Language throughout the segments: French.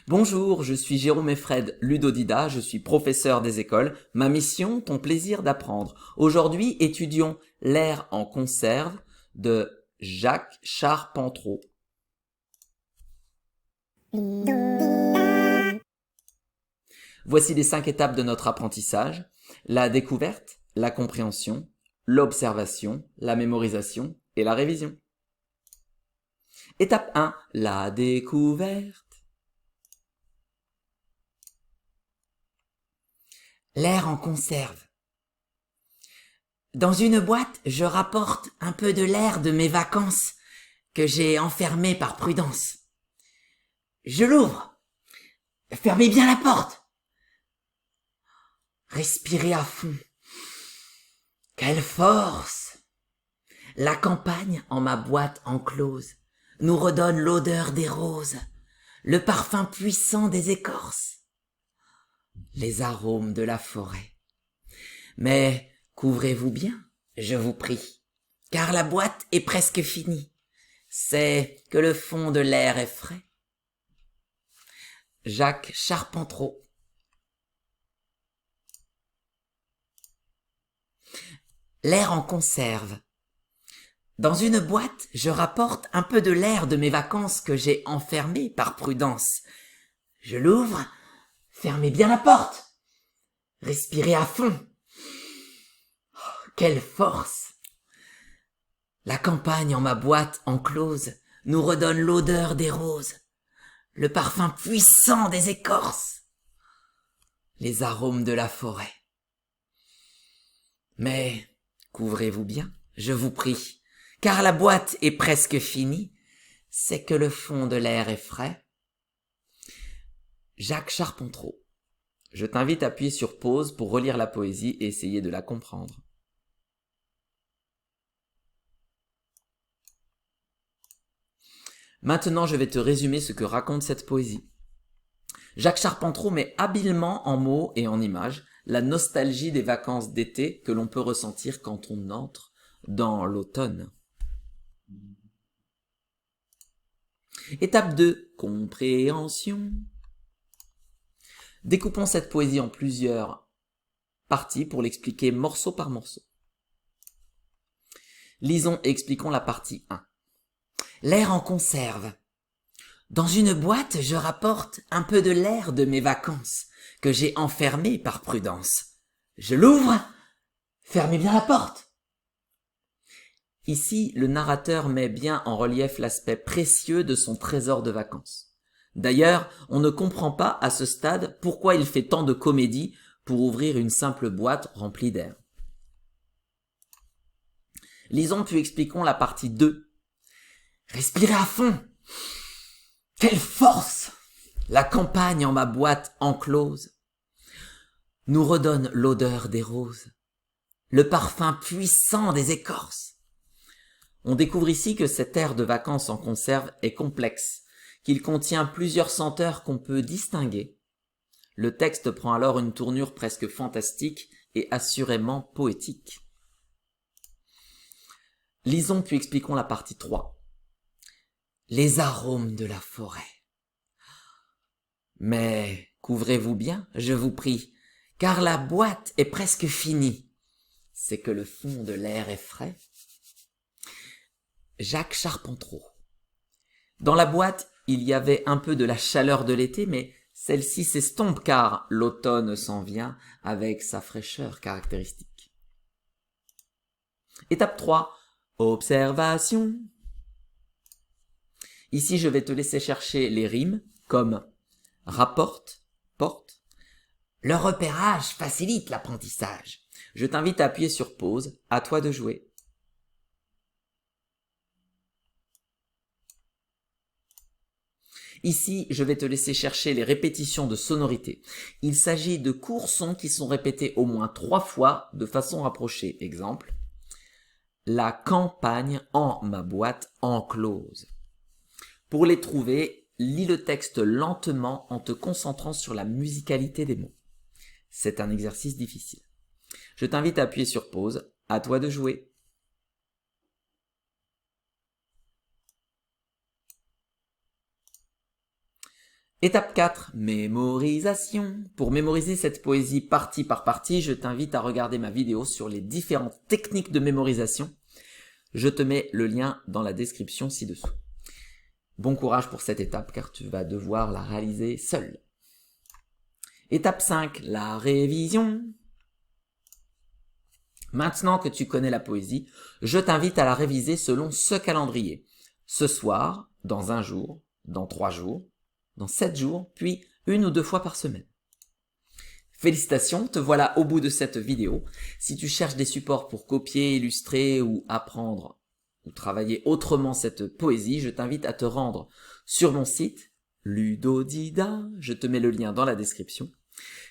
Bonjour, je suis Jérôme Effred, ludodida, je suis professeur des écoles. Ma mission, ton plaisir d'apprendre. Aujourd'hui, étudions L'air en conserve de Jacques Charpentreau. Voici les 5 étapes de notre apprentissage. La découverte, la compréhension, l'observation, la mémorisation et la révision. Étape 1, la découverte. L'air en conserve. Dans une boîte, je rapporte un peu de l'air de mes vacances que j'ai enfermé par prudence. Je l'ouvre. Fermez bien la porte. Respirez à fond. Quelle force! La campagne en ma boîte enclose nous redonne l'odeur des roses, le parfum puissant des écorces, les arômes de la forêt. Mais couvrez-vous bien, je vous prie, car la boîte est presque finie. C'est que le fond de l'air est frais. Jacques Charpentreau. L'air en conserve. Dans une boîte, je rapporte un peu de l'air de mes vacances que j'ai enfermé par prudence. Je l'ouvre, fermez bien la porte. Respirez à fond. Oh, quelle force! La campagne en ma boîte enclose nous redonne l'odeur des roses, le parfum puissant des écorces, les arômes de la forêt. Mais couvrez-vous bien, je vous prie, car la boîte est presque finie, c'est que le fond de l'air est frais. Jacques Charpentreau. Je t'invite à appuyer sur pause pour relire la poésie et essayer de la comprendre. Maintenant, je vais te résumer ce que raconte cette poésie. Jacques Charpentreau met habilement en mots et en images la nostalgie des vacances d'été que l'on peut ressentir quand on entre dans l'automne. Étape 2. Compréhension. Découpons cette poésie en plusieurs parties pour l'expliquer morceau par morceau. Lisons et expliquons la partie 1. L'air en conserve. Dans une boîte, je rapporte un peu de l'air de mes vacances que j'ai enfermé par prudence. Je l'ouvre, fermez bien la porte. Ici, le narrateur met bien en relief l'aspect précieux de son trésor de vacances. D'ailleurs, on ne comprend pas à ce stade pourquoi il fait tant de comédie pour ouvrir une simple boîte remplie d'air. Lisons puis expliquons la partie 2. Respirez à fond. Quelle force! La campagne en ma boîte enclose nous redonne l'odeur des roses, le parfum puissant des écorces. On découvre ici que cet air de vacances en conserve est complexe, qu'il contient plusieurs senteurs qu'on peut distinguer. Le texte prend alors une tournure presque fantastique et assurément poétique. Lisons puis expliquons la partie 3. Les arômes de la forêt. Mais couvrez-vous bien, je vous prie, car la boîte est presque finie. C'est que le fond de l'air est frais. Jacques Charpentreau. Dans la boîte, il y avait un peu de la chaleur de l'été, mais celle-ci s'estompe car l'automne s'en vient avec sa fraîcheur caractéristique. Étape 3. Observation. Ici, je vais te laisser chercher les rimes comme rapporte, porte. Le repérage facilite l'apprentissage. Je t'invite à appuyer sur pause, à toi de jouer. Ici, je vais te laisser chercher les répétitions de sonorités. Il s'agit de courts sons qui sont répétés au moins 3 fois de façon rapprochée. Exemple, la campagne en ma boîte enclose. Pour les trouver, lis le texte lentement en te concentrant sur la musicalité des mots. C'est un exercice difficile. Je t'invite à appuyer sur pause, à toi de jouer. Étape 4, mémorisation. Pour mémoriser cette poésie partie par partie, je t'invite à regarder ma vidéo sur les différentes techniques de mémorisation. Je te mets le lien dans la description ci-dessous. Bon courage pour cette étape car tu vas devoir la réaliser seul. Étape 5, la révision. Maintenant que tu connais la poésie, je t'invite à la réviser selon ce calendrier. Ce soir, dans 1 jour, dans 3 jours, dans 7 jours, puis 1 ou 2 fois par semaine. Félicitations, te voilà au bout de cette vidéo. Si tu cherches des supports pour copier, illustrer ou apprendre ou travailler autrement cette poésie, je t'invite à te rendre sur mon site Ludodida, je te mets le lien dans la description.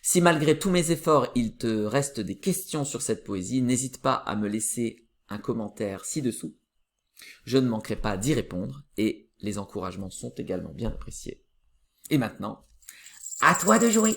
Si malgré tous mes efforts, il te reste des questions sur cette poésie, n'hésite pas à me laisser un commentaire ci-dessous. Je ne manquerai pas d'y répondre et les encouragements sont également bien appréciés. Et maintenant, à toi de jouer!